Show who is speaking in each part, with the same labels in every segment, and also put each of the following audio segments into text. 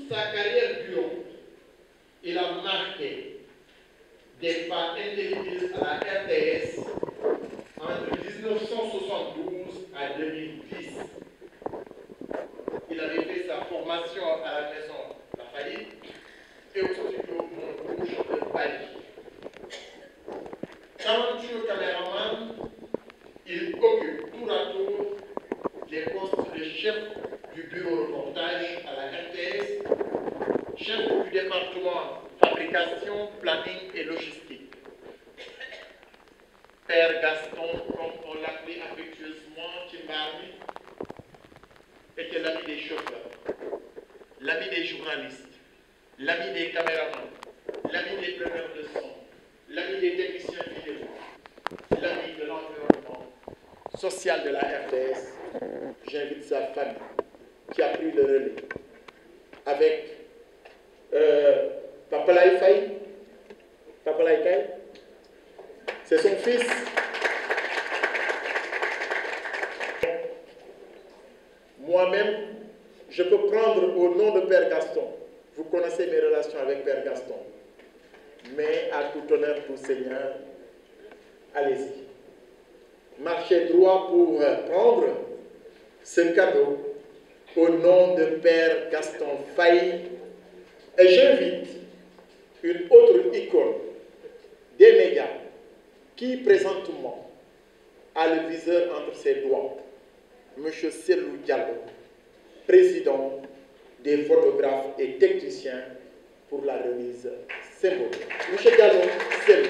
Speaker 1: sa carrière durante, il a marqué des pas indélébiles à la RTS entre 1972 à 2010. Il avait fait sa formation à la maison Lafayette et au studio Montrouge de Paris. Talentueux caméraman, il occupe tour à tour les postes de chef du bureau reportage à la RTS, chef du département fabrication, planning et logistique. Père Gaston, comme on l'appelait affectueusement Chimbari, était l'ami des chauffeurs, l'ami des journalistes, l'ami des caméramans, l'ami des preneurs de son, l'ami des techniciens vidéo, l'ami de l'environnement social de la RTS. J'invite sa famille qui a pris le relais avec Papa Laïfaï. Papa Laïfaï, c'est son fils. Moi-même, je peux prendre au nom de Père Gaston. Vous connaissez mes relations avec Père Gaston. Mais à tout honneur, tout Seigneur, allez-y. Marchez droit pour prendre ce cadeau au nom de Père Gaston Faye. Et j'invite une autre icône des médias qui présentement a le viseur entre ses doigts, M. Selou Diallo, président des photographes et techniciens pour la remise symbolique. M. Diallo, Selou.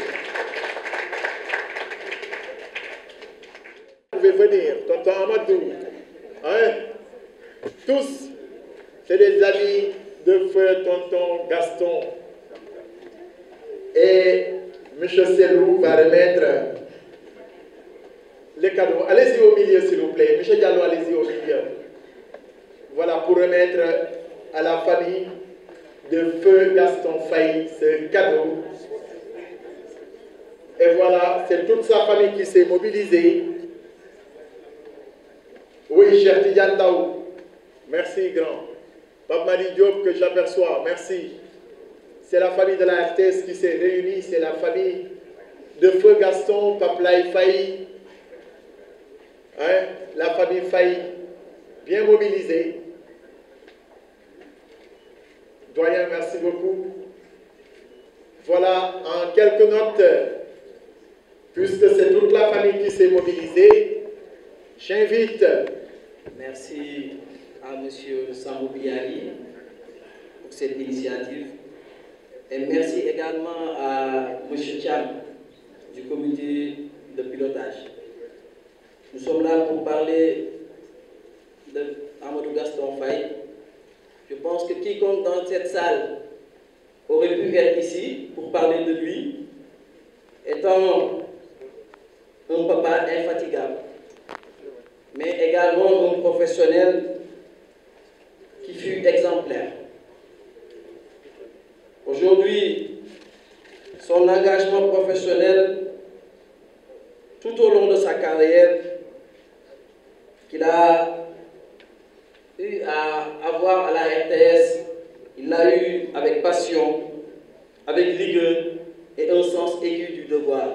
Speaker 1: Vous pouvez venir, tonton Amadou. Hein? Tous, c'est des amis de feu tonton Gaston. Et M. Selou va remettre les cadeaux. Allez-y au milieu, s'il vous plaît. M. Diallo, allez-y au milieu. Voilà, pour remettre à la famille de feu Gaston Faye ce cadeau. Et voilà, c'est toute sa famille qui s'est mobilisée. Oui, cher Tidiane Daou. Merci, grand. Pape Mali Diop, que j'aperçois. Merci. C'est la famille de la RTS qui s'est réunie. C'est la famille de feu Gaston, Pape Laï Faye. Hein? La famille Faye, bien mobilisée. Doyen, merci beaucoup. Voilà, en quelques notes, puisque c'est toute la famille qui s'est mobilisée, j'invite.
Speaker 2: Merci à M. Sambou Biali pour cette initiative. Et merci également à M. Cham du comité de pilotage. Nous sommes là pour parler de Amadou Gaston Faye. Je pense que quiconque dans cette salle aurait pu être ici pour parler de lui, étant un papa infatigable, mais également un professionnel qui fut exemplaire. Aujourd'hui, son engagement professionnel tout au long de sa carrière qu'il a eu à avoir à la RTS, il l'a eu avec passion, avec rigueur et un sens aigu du devoir.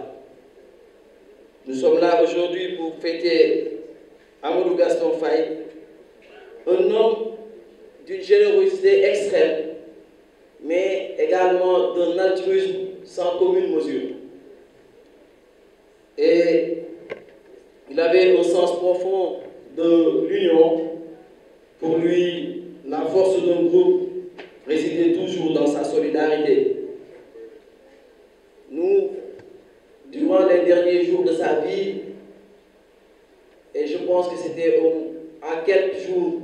Speaker 2: Nous sommes là aujourd'hui pour fêter Amadou Gaston Faye, un homme d'une générosité extrême, mais également d'un altruisme sans commune mesure. Et il avait un sens profond de l'union. Pour lui, la force d'un groupe résidait toujours dans sa solidarité. Nous, durant les derniers jours de sa vie, et je pense que c'était à quelques jours,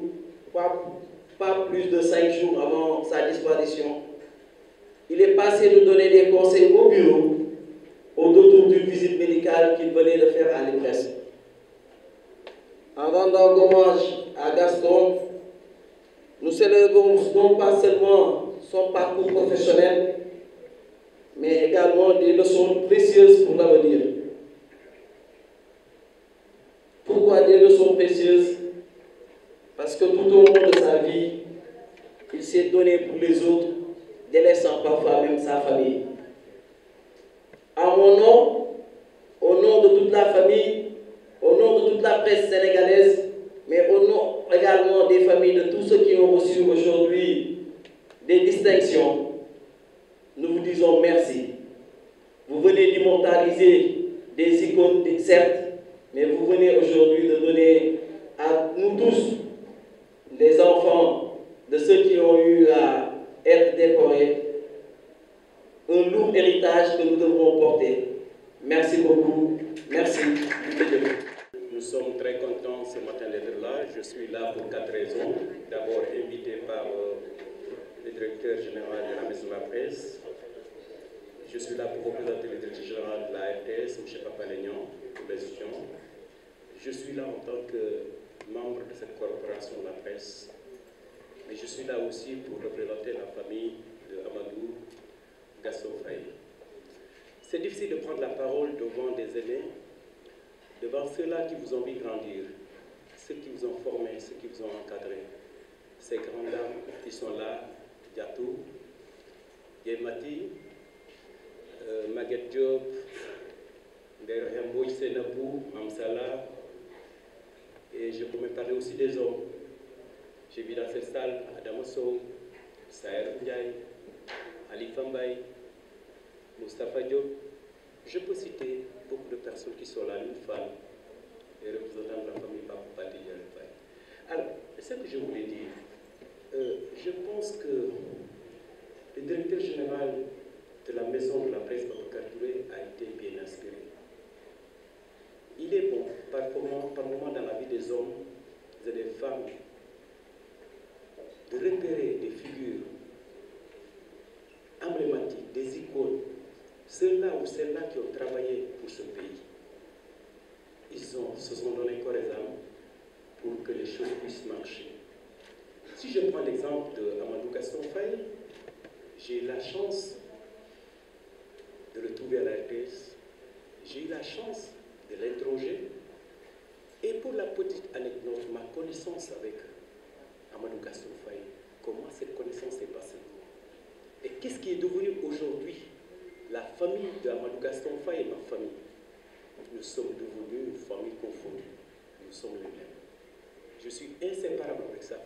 Speaker 2: pas plus de 5 jours avant sa disparition, il est passé nous donner des conseils au bureau au retour d'une visite médicale qu'il venait de faire à l'IPRES. En rendant hommage à Gaston, nous célébrons non pas seulement son parcours professionnel, mais également des leçons précieuses pour l'avenir. Pourquoi des leçons précieuses? Parce que tout au long de sa vie, il sait donner pour les autres, délaissant parfois même sa famille. À mon nom, au nom de toute la famille, au nom de toute la presse sénégalaise, mais au nom également des familles de tous ceux qui ont reçu aujourd'hui des distinctions, nous vous disons merci. Vous venez d'immortaliser des icônes, certes, mais vous venez aujourd'hui de donner à nous tous, les enfants de ceux qui ont eu à être décorés, un lourd héritage que nous devrons porter. Merci beaucoup. Merci.
Speaker 3: Nous sommes très contents ce matin d'être là. Je suis là pour 4 raisons. D'abord, invité par le directeur général de la Maison de la Presse. Je suis là pour représenter le directeur général de la RTS, M. Papalignon, pour les étudiants. Je suis là en tant que membre de cette corporation de la presse. Mais je suis là aussi pour représenter la famille de Amadou Gaston Faye. C'est difficile de prendre la parole devant des aînés, devant ceux-là qui vous ont vu grandir, ceux qui vous ont formé, ceux qui vous ont encadré. Ces grandes dames qui sont là, Diatou, Yemati, Maguette Diop, Derriambo, Senabou, Mamsala, et je peux me parler aussi des hommes. J'ai vu dans cette salle Adama Sow, Saher Ndiaye, Ali Fambaye, Moustapha Diop. Je peux citer beaucoup de personnes qui sont là, une femme, et représentants de la famille Papa Didier Faye. Alors, ce que je voulais dire, je pense que le directeur général de la maison de la presse Babacar Touré a été bien inspiré. Il est bon, par moment dans la vie des hommes et des femmes, de repérer des figures emblématiques, des icônes, ceux-là ou celles-là qui ont travaillé pour ce pays. Ils se sont donné corps et âme pour que les choses puissent marcher. Si je prends l'exemple de Amadou Gaston Faye, j'ai eu la chance de le trouver à la RTS, j'ai eu la chance de l'interroger, et pour la petite anecdote, ma connaissance avec Amadou Gaston Faye, comment cette connaissance s'est passée et qu'est-ce qui est devenu aujourd'hui la famille d'Amadou Gaston Faye et ma famille. Nous sommes devenus une famille confondue, nous sommes les mêmes. Je suis inséparable avec sa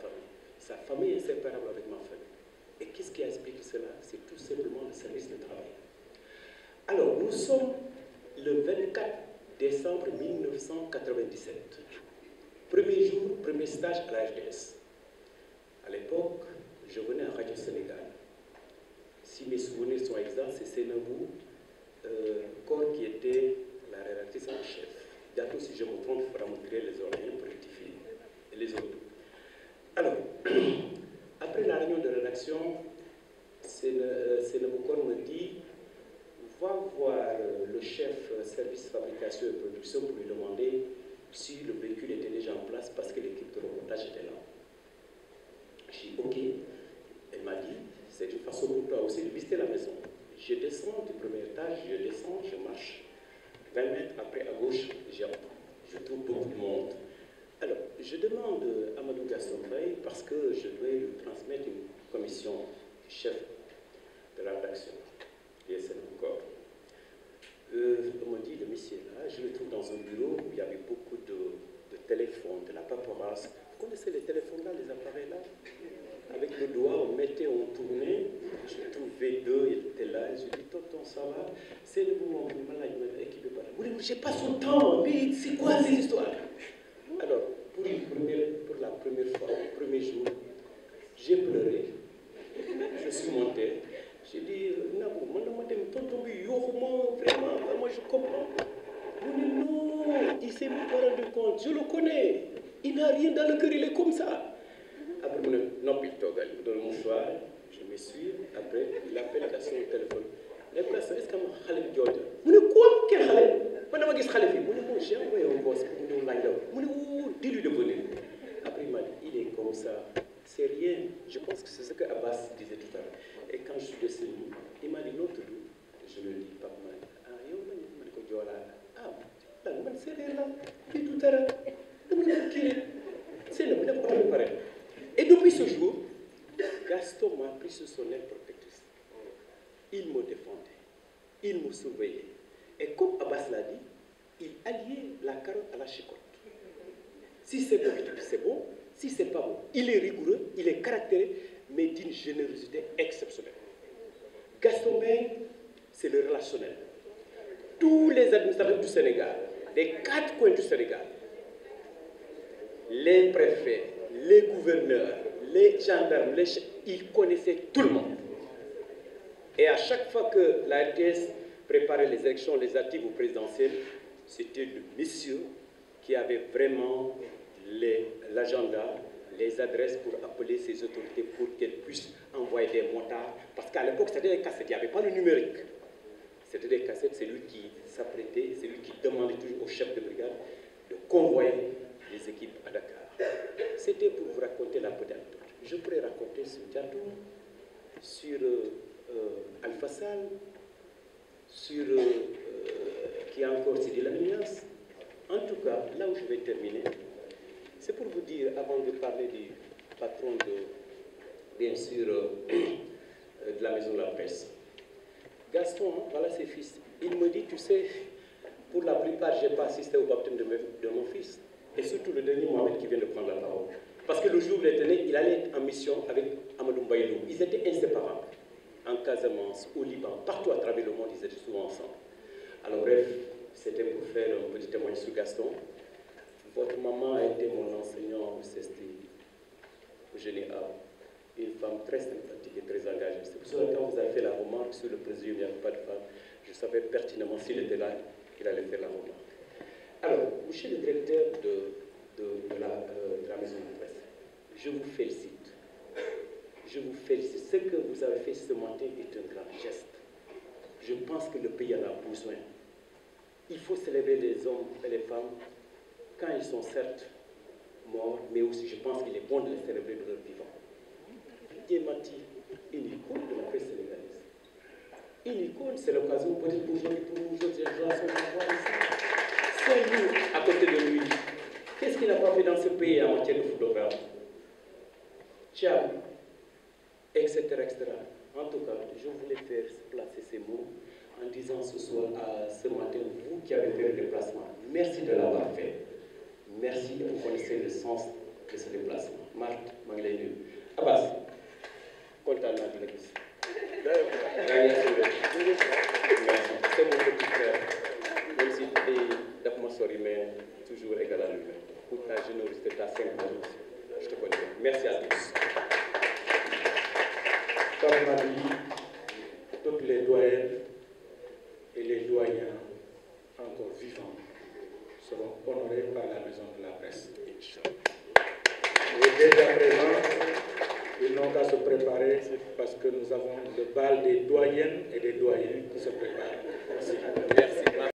Speaker 3: famille est inséparable avec ma famille. Et qu'est-ce qui explique cela? C'est tout simplement le service de travail. Alors, nous sommes le 24 décembre 1997. Premier jour, premier stage à la RTS. À l'époque, je venais à Radio Sénégal. Si mes souvenirs sont exacts, c'est Sénabou, Cor qui était la rédactrice en chef. Bientôt, si je me trompe, il faudra me tirer les oreilles pour rectifier. Et les autres. Alors, après la réunion de rédaction, Sénabou Cor me dit, va voir le chef service fabrication et production pour lui demander si le véhicule était déjà en place parce que l'équipe de reportage était là. J'ai dit ok. Elle m'a dit, c'est une façon pour toi aussi de visiter la maison. Je descends du premier étage, je descends, je marche. 20 mètres après, à gauche, je trouve beaucoup de monde. Alors, je demande à Amadou Gaston Faye, parce que je dois lui transmettre une commission du chef de la rédaction, DSN encore. On me dit, le monsieur là, je le trouve dans un bureau où il y avait beaucoup de téléphones, de la paperasse. Vous connaissez les téléphones là, les appareils là? Avec le doigt, on mettait, on tournait. Je trouvais deux, il était là. Je dis, tonton, ça va? C'est le moment où il m'a équipé par là. J'ai pas son temps, mais c'est quoi ces histoires? Alors, pour la première fois, le premier jour, j'ai pleuré. Je suis monté. J'ai dit, Nabou, tonton, vraiment, moi je comprends. Non, il s'est mis pas rendu compte, je le connais. Il n'a rien dans le cœur, il est comme ça. Après, il donne mon mouchoir, je me suis. Après, il appelle à son téléphone. Les personnes, est-ce que je suis un George? Quoi? Quel Khaled? Pendant que je suis un j'ai envoyé un boss pour nous l'enlever. Dis-lui de venir. Après, il m'a dit, il est comme ça. C'est rien. Je pense que c'est ce que Abbas disait tout à l'heure. Et quand je suis descendu, il m'a dit, non, tout doux. Je lui ai dit, papa, c'est rien là. Puis tout à l'heure, et depuis ce jour, Gaston m'a pris sous son aile protectrice. Il me défendait, il me surveillait. Et comme Abbas l'a dit, il alliait la carotte à la chicotte. Si c'est bon, c'est bon. Si c'est pas bon, il est rigoureux, il est caractériel, mais d'une générosité exceptionnelle. Gaston Mbengue, c'est le relationnel. Tous les administrateurs du Sénégal, des 4 coins du Sénégal, les préfets, les gouverneurs, les gendarmes, ils connaissaient tout le monde. Et à chaque fois que la RTS préparait les élections législatives ou présidentielles, c'était le monsieur qui avait vraiment l'agenda, les adresses pour appeler ces autorités pour qu'elles puissent envoyer des motards. Parce qu'à l'époque, c'était des cassettes, il n'y avait pas le numérique. C'était des cassettes, c'est lui qui s'apprêtait, c'est lui qui demandait toujours au chef de brigade de convoyer les équipes à Dakar. C'était pour vous raconter la petite anecdote. Je pourrais raconter sur Diatou, sur Alpha Sall, sur qui a encore Sidi Lamignas. En tout cas, là où je vais terminer, c'est pour vous dire, avant de parler du patron de, bien sûr, de la maison de la presse, Gaston, voilà ses fils. Il me dit, tu sais, pour la plupart, je n'ai pas assisté au baptême de mon fils. Et surtout le dernier Mohamed qui vient de prendre la parole. Parce que le jour où il était né, il allait être en mission avec Amadou Mbaïlou. Ils étaient inséparables. En Casamance, au Liban, partout à travers le monde, ils étaient souvent ensemble. Alors bref, c'était pour faire un petit témoignage sur Gaston. Votre maman a été mon enseignant au CESTI, au Général. Une femme très sympathique et très engagée. C'est pour ça que quand vous avez fait la remarque sur le président, il n'y avait pas de femme, je savais pertinemment s'il était là, il allait faire la remarque. Alors, monsieur le directeur de la maison de presse, je vous félicite. Je vous félicite. Ce que vous avez fait ce matin est un grand geste. Je pense que le pays en a besoin. Il faut célébrer les hommes et les femmes quand ils sont certes morts, mais aussi je pense qu'il est bon de les célébrer de leur vivant. Didier Mati, une icône de la presse sénégalaise. Une icône, c'est l'occasion peut-être pour nous autres, les gens sont voir ici. C'est nous, à côté de lui. Qu'est-ce qu'il n'a pas fait dans ce pays en matière de photographe? Tchad, etc., etc. En tout cas, je voulais faire placer ces mots en disant ce matin, vous qui avez fait le déplacement, merci de l'avoir fait. Merci et vous connaissez le sens de ce déplacement. Marthe, Manglenu. Abbas, content de la gis. C'est mon petit frère. Même si il mais toujours égal à lui. Pour ta générosité, ta sympathie, je te connais. Merci à tous.
Speaker 4: Comme on a dit, toutes les doyennes et les doyens encore vivants seront honorés par la maison de la presse. Et dès à présent, ils n'ont qu'à se préparer parce que nous avons le bal des doyennes et des doyens qui se préparent. Merci.